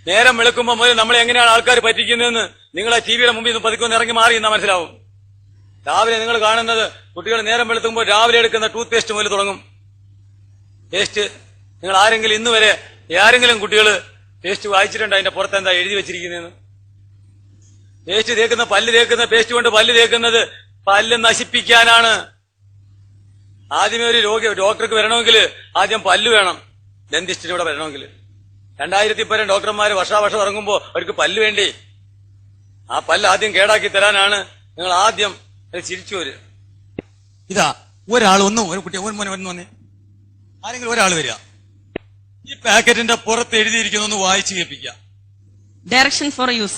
നേരം വെളുക്കുമ്പോൾ മുതൽ നമ്മളെ എങ്ങനെയാണ് ആൾക്കാർ പറ്റിക്കുന്നതെന്ന് നിങ്ങൾ ആ ടിവിയുടെ മുമ്പിൽ നിന്ന് പതുക്കെ ഇറങ്ങി മാറി എന്നാ മനസ്സിലാവും. രാവിലെ നിങ്ങൾ കാണുന്നത് കുട്ടികൾ നേരം വെളുക്കുമ്പോൾ രാവിലെ എടുക്കുന്ന ടൂത്ത് പേസ്റ്റ് മുതൽ തുടങ്ങും. പേസ്റ്റ് നിങ്ങൾ ആരെങ്കിലും ഇന്ന് വരെ ആരെങ്കിലും കുട്ടികൾ പേസ്റ്റ് വായിച്ചിട്ടുണ്ട് അതിന്റെ പുറത്ത് എന്താ എഴുതി വെച്ചിരിക്കുന്നതെന്ന്? പേസ്റ്റ് തേക്കുന്ന പല്ല് തേക്കുന്ന പേസ്റ്റ് കൊണ്ട് പല്ല് തേക്കുന്നത് പല്ല് നശിപ്പിക്കാനാണ്. ആദ്യമേ ഒരു ഡോക്ടർക്ക് വരണമെങ്കിൽ ആദ്യം പല്ല് വേണം. ഡെന്റിസ്റ്റിന് ഇവിടെ വരണമെങ്കിൽ 2000 ഡോക്ടർമാർ വർഷാവർഷം ഇറങ്ങുമ്പോൾ അവർക്ക് പല്ല് വേണ്ടി. ആ പല്ല് ആദ്യം കേടാക്കി തരാനാണ് നിങ്ങൾ ആദ്യം ചിരിച്ചു വരിക. ഇതാ ഒരാൾ ഒരു കുട്ടി വന്നേ, ആരെങ്കിലും ഒരാൾ വരിക. ഈ പാക്കറ്റിന്റെ പുറത്ത് എഴുതിയിരിക്കുന്ന ഒന്ന് വായിച്ചു കേൾപ്പിക്കുക. Direction for use.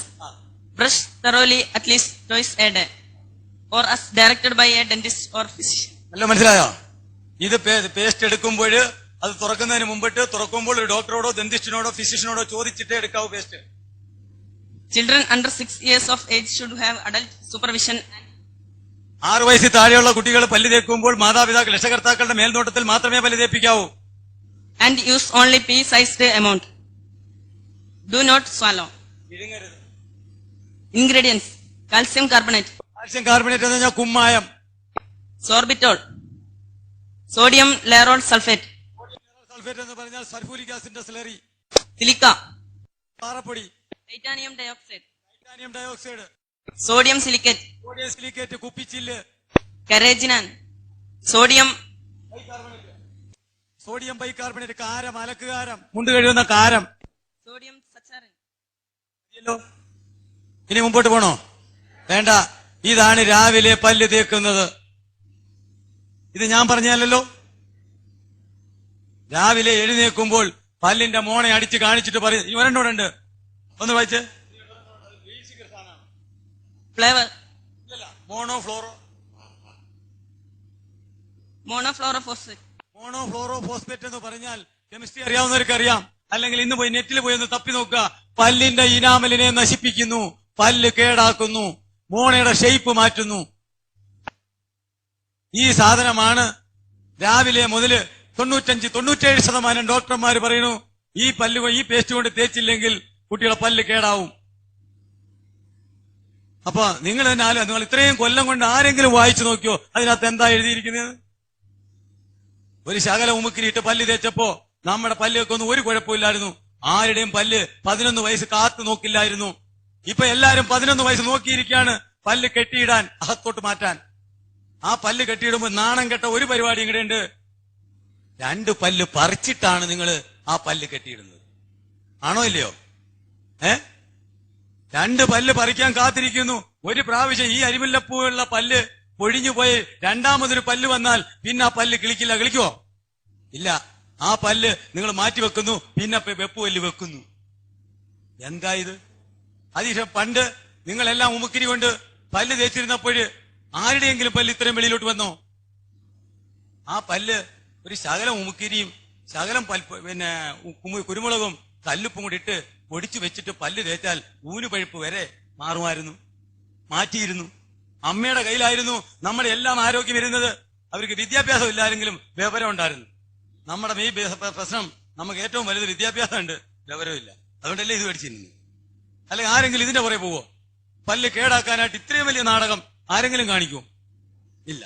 Brush thoroughly at least twice a day or as directed by a dentist or physician. അല്ല, മനസ്സിലായോ? ഇത് പേസ്റ്റ് എടുക്കുമ്പോൾ അത് തുറക്കുന്നതിന് മുമ്പിട്ട് തുറക്കുമ്പോൾ ഒരു ഡോക്ടറോടോ ഡെന്റിസ്റ്റിനോടോ ഫിസിഷ്യനോടോ ചോദിച്ചിട്ടേ എടുക്കാവൂ paste. Children under 6 years of age should have adult supervision. 6 വയസ്സിൽ താഴെയുള്ള കുട്ടികൾ പല്ല് തേക്കുമ്പോൾ മാതാപിതാക്കൾ രക്ഷകർത്താക്കളുടെ മേൽനോട്ടത്തിൽ മാത്രമേ പല്ല് തേപ്പിക്കാവൂ. And use only pea-sized amount. Do not swallow. Ingredients: calcium carbonate. Calcium carbonate എന്ന് പറഞ്ഞാൽ കുമ്മായം. Sorbitol. Sodium lauryl sulfate. Sulphate എന്ന് പറഞ്ഞാൽ സൾഫൂരിക് ആസിഡിന്റെ സ്ലറി. Silica. പാറപ്പൊടി. Titanium dioxide. Titanium dioxide. Sodium silicate. Sodium silicate, കുപ്പിച്ചില്ല്. Carrageenan. Sodium സോഡിയം ബൈകാർബണേറ്റ്, കാരം, അലക്കുകാരം, മുണ്ട് കഴുകുന്ന കാരം. Sodium saccharin. ഇനി മുമ്പോട്ട് പോണോ? വേണ്ട. ഇതാണ് രാവിലെ പല്ല് തേക്കുന്നത്. ഇത് ഞാൻ പറഞ്ഞല്ലോ. രാവിലെ എഴുന്നേൽക്കുമ്പോൾ പല്ലിന്റെ മോണെ അടിച്ച് കാണിച്ചിട്ട് പറയും. ഈ ഒരെണ്ണോടുണ്ട്, ഒന്ന് വായിച്ച്. Flavor. മോണോഫ്ലോറോഫോസ്ഫേറ്റ് എന്ന് പറഞ്ഞാൽ കെമിസ്ട്രി അറിയാവുന്നവർക്ക് അറിയാം. അല്ലെങ്കിൽ ഇന്ന് പോയി നെറ്റിൽ പോയി ഒന്ന് തപ്പി നോക്കുക. പല്ലിന്റെ ഇനാമലിനെ നശിപ്പിക്കുന്നു, പല്ല് കേടാക്കുന്നു, മോണയുടെ ഷേപ്പ് മാറ്റുന്നു. ഈ സാധനമാണ് രാവിലെ മുതൽ 95-97% ഡോക്ടർമാർ പറയുന്നു ഈ പേസ്റ്റ് കൊണ്ട് തേച്ചില്ലെങ്കിൽ കുട്ടികളെ പല്ല് കേടാവും. അപ്പൊ നിങ്ങൾ ഇത്രയും കൊല്ലം കൊണ്ട് ആരെങ്കിലും വായിച്ചു നോക്കിയോ അതിനകത്ത് എന്താ എഴുതിയിരിക്കുന്നത്? ഒരു ശകല ഉമുക്കിരിയിട്ട് പല്ല് തേച്ചപ്പോ നമ്മുടെ പല്ലൊക്കെ ഒന്നും ഒരു കുഴപ്പമില്ലായിരുന്നു. ആരുടെയും പല്ല് 11 വയസ്സ് കാത്തു നോക്കില്ലായിരുന്നു. ഇപ്പൊ എല്ലാരും 11 വയസ്സ് നോക്കിയിരിക്കുകയാണ് പല്ല് കെട്ടിയിടാൻ, അകത്തോട്ട് മാറ്റാൻ. ആ പല്ല് കെട്ടിയിടുമ്പോ നാണം കെട്ട ഒരു പരിപാടി ഇവിടെ ഉണ്ട്. 2 പല്ല് പറിച്ചിട്ടാണ് നിങ്ങൾ ആ പല്ല് കെട്ടിയിടുന്നത്. ആണോ ഇല്ലയോ? 2 പല്ല് പറിക്കാൻ കാത്തിരിക്കുന്നു. ഒരു പ്രാവശ്യം ഈ അരിമുല്ലപ്പൂവുള്ള പല്ല് പൊഴിഞ്ഞു പോയി രണ്ടാമതൊരു പല്ല് വന്നാൽ പിന്നെ ആ പല്ല് കിളിക്കില്ല. കിളിക്കുവോ? ഇല്ല. ആ പല്ല് നിങ്ങൾ മാറ്റിവെക്കുന്നു, പിന്നെ വെപ്പുപല്ല് വെക്കുന്നു. എന്താ ഇത്? അതിന് പണ്ട് നിങ്ങളെല്ലാം ഉമുക്കിരി കൊണ്ട് പല്ല് തേച്ചിരുന്നപ്പോഴ് ആരുടെയെങ്കിലും പല്ല് ഇത്രയും വെളിയിലോട്ട് വന്നോ? ആ പല്ല് ഒരു ശകലം ഉമുക്കിരിയും ശകലം കുരുമുളകും കല്ലുപ്പും കൂടി ഇട്ട് പൊടിച്ചു വെച്ചിട്ട് പല്ല് തേച്ചാൽ ഊനുപഴുപ്പ് വരെ മാറുമായിരുന്നു, മാറ്റിയിരുന്നു. അമ്മയുടെ കയ്യിലായിരുന്നു നമ്മുടെ എല്ലാം ആരോഗ്യം ഇരുന്നത്. അവർക്ക് വിദ്യാഭ്യാസം ഇല്ലാരെങ്കിലും വിവരം ഉണ്ടായിരുന്നു. നമ്മുടെ ഈ പ്രശ്നം നമുക്ക് ഏറ്റവും വലുത് വിദ്യാഭ്യാസമുണ്ട്, വിവരമില്ല. അതുകൊണ്ടല്ലേ ഇത് മേടിച്ചിരുന്നു. അല്ലെങ്കിൽ ആരെങ്കിലും ഇതിന്റെ പുറകെ പോവോ? പല്ല് കേടാക്കാനായിട്ട് ഇത്രയും വലിയ നാടകം ആരെങ്കിലും കാണിക്കുമോ? ഇല്ല.